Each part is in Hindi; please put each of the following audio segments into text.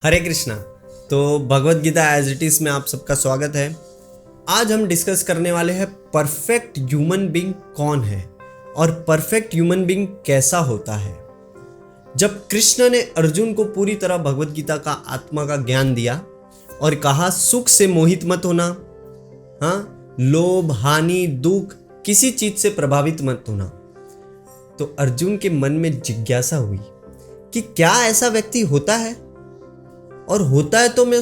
हरे कृष्णा। तो Bhagavad Gita as it is में आप सबका स्वागत है। आज हम डिस्कस करने वाले हैं परफेक्ट ह्यूमन बीइंग कौन है और परफेक्ट ह्यूमन बीइंग कैसा होता है। जब कृष्ण ने अर्जुन को पूरी तरह भगवत गीता का आत्मा का ज्ञान दिया और कहा सुख से मोहित मत होना, लोभ हानि दुख किसी चीज से प्रभावित मत होना, तो अर्जुन के मन में जिज्ञासा हुई कि क्या ऐसा व्यक्ति होता है, और होता है तो मैं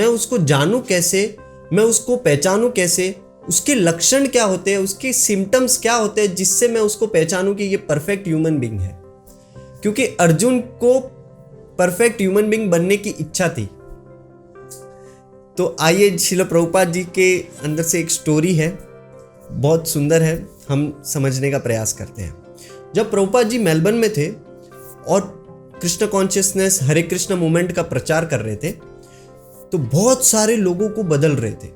उसको जानूं कैसे, मैं उसको पहचानूं कैसे, उसके लक्षण क्या होते हैं, उसके सिम्टम्स क्या होते हैं जिससे मैं उसको पहचानूं कि ये परफेक्ट ह्यूमन बीइंग है। क्योंकि अर्जुन को परफेक्ट ह्यूमन बीइंग बनने की इच्छा थी। तो आइए श्रील प्रभुपाद जी के अंदर से एक स्टोरी है, बहुत सुंदर है, हम समझने का प्रयास करते हैं। जब प्रभुपाद जी मेलबर्न में थे और कृष्ण कॉन्शियसनेस हरे कृष्ण मूवमेंट का प्रचार कर रहे थे, तो बहुत सारे लोगों को बदल रहे थे।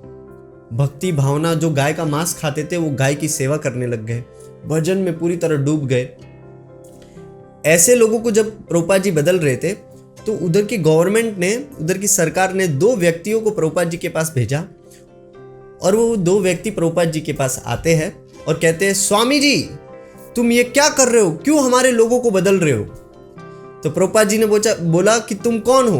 भक्ति भावना, जो गाय का मांस खाते थे वो गाय की सेवा करने लग गए, भजन में पूरी तरह डूब गए। ऐसे लोगों को जब प्रभुपाद जी बदल रहे थे तो उधर की गवर्नमेंट ने, उधर की सरकार ने 2 व्यक्तियों को प्रभुपाद जी के पास भेजा। और वो 2 व्यक्ति प्रभुपाद जी के पास आते हैं और कहते हैं, स्वामी जी तुम ये क्या कर रहे हो, क्यों हमारे लोगों को बदल रहे हो। तो प्रभुपाद जी ने बोला कि तुम कौन हो।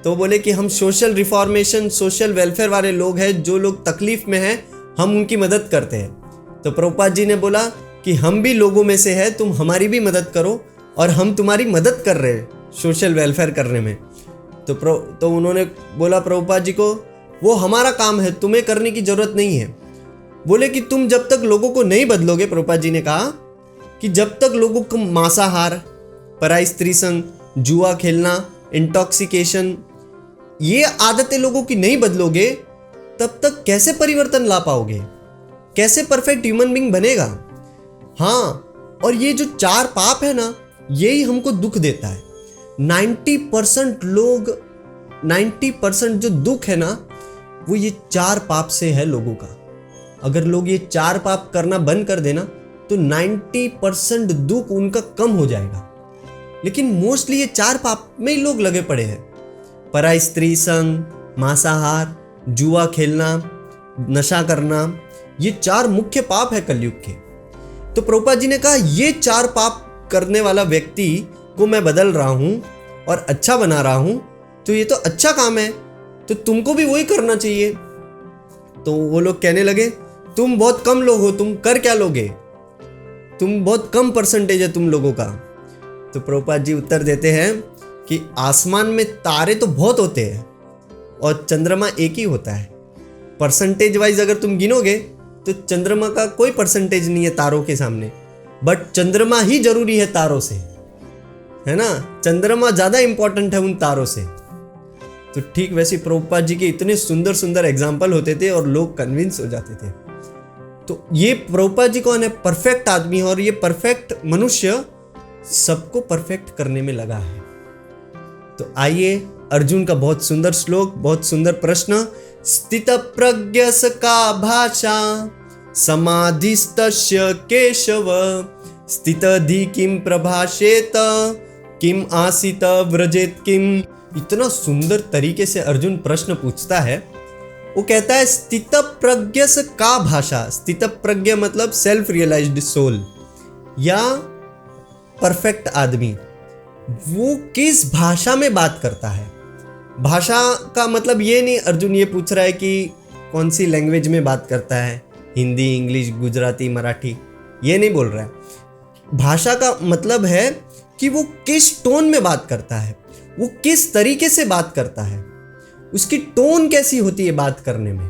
तो बोले कि हम सोशल रिफॉर्मेशन, सोशल वेलफेयर वाले लोग हैं, जो लोग तकलीफ में हैं हम उनकी मदद करते हैं। तो प्रभुपाद जी ने बोला कि हम भी लोगों में से हैं, तुम हमारी भी मदद करो और हम तुम्हारी मदद कर रहे हैं सोशल वेलफेयर करने में। तो उन्होंने बोला प्रभुपाद जी को, वो हमारा काम है, तुम्हें करने की जरूरत नहीं है। बोले कि तुम जब तक लोगों को नहीं बदलोगे, प्रभुपाद जी ने कहा कि जब तक लोगों को मांसाहार, पराई स्त्री संग, जुआ खेलना, इंटॉक्सिकेशन, ये आदतें लोगों की नहीं बदलोगे, तब तक कैसे परिवर्तन ला पाओगे, कैसे परफेक्ट ह्यूमन बीइंग बनेगा। और ये जो 4 पाप है ना, यही हमको दुख देता है। 90% जो दुख है ना, वो ये 4 पाप से है लोगों का। अगर लोग ये 4 पाप करना बंद कर देना तो 90% दुख उनका कम हो जाएगा। लेकिन मोस्टली ये 4 पाप में ही लोग लगे पड़े हैं। पराई स्त्री संग, मांसाहार, जुआ खेलना, नशा करना, ये 4 मुख्य पाप है कलयुग के। तो प्रभुपाद जी ने कहा ये 4 पाप करने वाला व्यक्ति को मैं बदल रहा हूं और अच्छा बना रहा हूं, तो ये तो अच्छा काम है, तो तुमको भी वही करना चाहिए। तो वो लोग कहने लगे, तुम बहुत कम लोग हो, तुम कर क्या लोगे, तुम बहुत कम परसेंटेज है तुम लोगों का। तो प्रभुपाद जी उत्तर देते हैं कि आसमान में तारे तो बहुत होते हैं और चंद्रमा एक ही होता है। परसेंटेज वाइज अगर तुम गिनोगे तो चंद्रमा का कोई परसेंटेज नहीं है तारों के सामने, बट चंद्रमा ही जरूरी है तारों से, है ना। चंद्रमा ज्यादा इंपॉर्टेंट है उन तारों से। तो ठीक वैसे प्रभुपाद जी के इतने सुंदर सुंदर एग्जाम्पल होते थे और लोग कन्विंस हो जाते थे। तो ये प्रभुपाद जी कौन है, परफेक्ट आदमी है, और ये परफेक्ट मनुष्य सबको परफेक्ट करने में लगा है। तो आइए अर्जुन का बहुत सुंदर श्लोक, बहुत सुंदर प्रश्न। स्थित प्रज्ञस का भाषा समाधिस्तस्य केशव, स्थितधि किम प्रभाषेत किम आसित व्रजेत किम। इतना सुंदर तरीके से अर्जुन प्रश्न पूछता है। वो कहता है स्थित प्रज्ञस का भाषा। स्थित प्रज्ञ मतलब सेल्फ रियलाइज्ड सोल या परफेक्ट आदमी, वो किस भाषा में बात करता है। भाषा का मतलब ये नहीं अर्जुन ये पूछ रहा है कि कौन सी लैंग्वेज में बात करता है, हिंदी, इंग्लिश, गुजराती, मराठी, ये नहीं बोल रहा है। भाषा का मतलब है कि वो किस टोन में बात करता है, वो किस तरीके से बात करता है, उसकी टोन कैसी होती है बात करने में।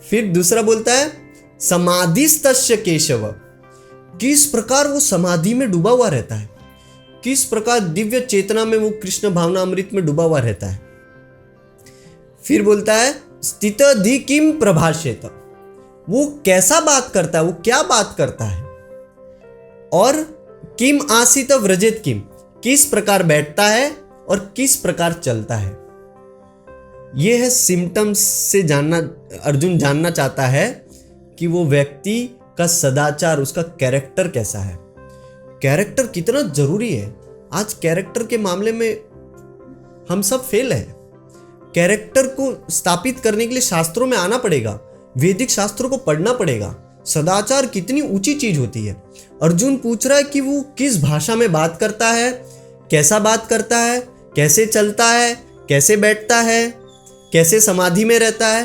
फिर दूसरा बोलता है समाधिस्तस्य केशव, किस प्रकार वो समाधि में डूबा हुआ रहता है, किस प्रकार दिव्य चेतना में वो कृष्ण भावना अमृत में डूबा हुआ रहता है। फिर बोलता है स्थितधि किम प्रभाषेत, वो कैसा बात करता है, वो क्या बात करता है। और किम आसित व्रजेत किम, किस प्रकार बैठता है और किस प्रकार चलता है। यह है सिम्टम्स से अर्जुन जानना चाहता है कि वो व्यक्ति का सदाचार, उसका कैरेक्टर कैसा है। कैरेक्टर कितना जरूरी है। आज कैरेक्टर के मामले में हम सब फेल हैं। कैरेक्टर को स्थापित करने के लिए शास्त्रों में आना पड़ेगा, वैदिक शास्त्रों को पढ़ना पड़ेगा। सदाचार कितनी ऊंची चीज होती है। अर्जुन पूछ रहा है कि वो किस भाषा में बात करता है, कैसा बात करता है, कैसे चलता है, कैसे बैठता है, कैसे समाधि में रहता है।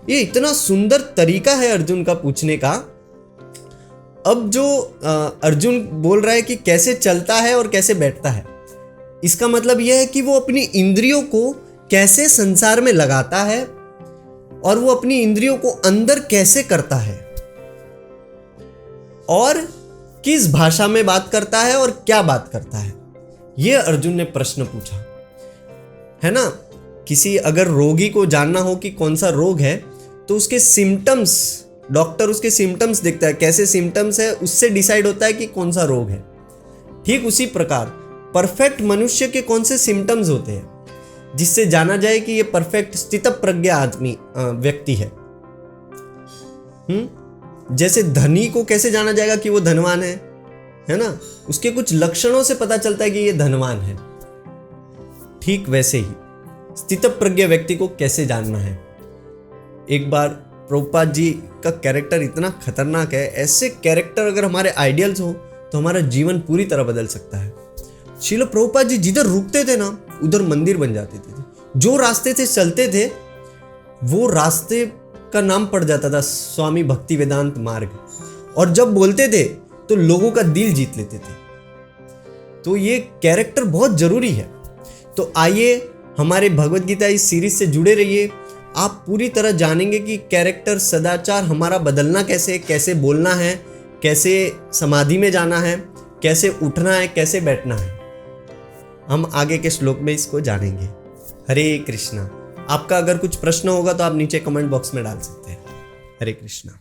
ये इतना सुंदर तरीका है अर्जुन का पूछने का। अब जो अर्जुन बोल रहा है कि कैसे चलता है और कैसे बैठता है, इसका मतलब यह है कि वो अपनी इंद्रियों को कैसे संसार में लगाता है और वो अपनी इंद्रियों को अंदर कैसे करता है और किस भाषा में बात करता है और क्या बात करता है। यह अर्जुन ने प्रश्न पूछा है ना। किसी अगर रोगी को जानना हो कि कौन सा रोग है तो उसके सिम्टम्स, डॉक्टर उसके सिम्टम्स देखता है, कैसे सिम्टम्स है उससे डिसाइड होता है कि कौन सा रोग है। ठीक उसी प्रकार परफेक्ट मनुष्य के कौन से सिम्टम्स होते हैं जिससे जाना जाए कि ये परफेक्ट स्थितप्रज्ञ आदमी व्यक्ति है। जैसे धनी को कैसे जाना जाएगा कि वो धनवान है ना, उसके कुछ लक्षणों से पता चलता है कि ये धनवान है। ठीक वैसे ही स्थितप्रज्ञ व्यक्ति को कैसे जानना है। एक बार प्रभुपाद जी का कैरेक्टर इतना खतरनाक है, ऐसे कैरेक्टर अगर हमारे आइडियल्स हो तो हमारा जीवन पूरी तरह बदल सकता है। श्रील प्रभुपाद जी जिधर रुकते थे ना उधर मंदिर बन जाते थे। जो रास्ते से चलते थे वो रास्ते का नाम पड़ जाता था स्वामी भक्ति वेदांत मार्ग, और जब बोलते थे तो लोगों का दिल जीत लेते थे। तो ये कैरेक्टर बहुत जरूरी है। तो आइए हमारे भगवत गीता इस सीरीज से जुड़े रहिए। आप पूरी तरह जानेंगे कि कैरेक्टर, सदाचार हमारा बदलना कैसे, कैसे बोलना है, कैसे समाधि में जाना है, कैसे उठना है, कैसे बैठना है। हम आगे के श्लोक में इसको जानेंगे। हरे कृष्णा। आपका अगर कुछ प्रश्न होगा तो आप नीचे कमेंट बॉक्स में डाल सकते हैं। हरे कृष्णा।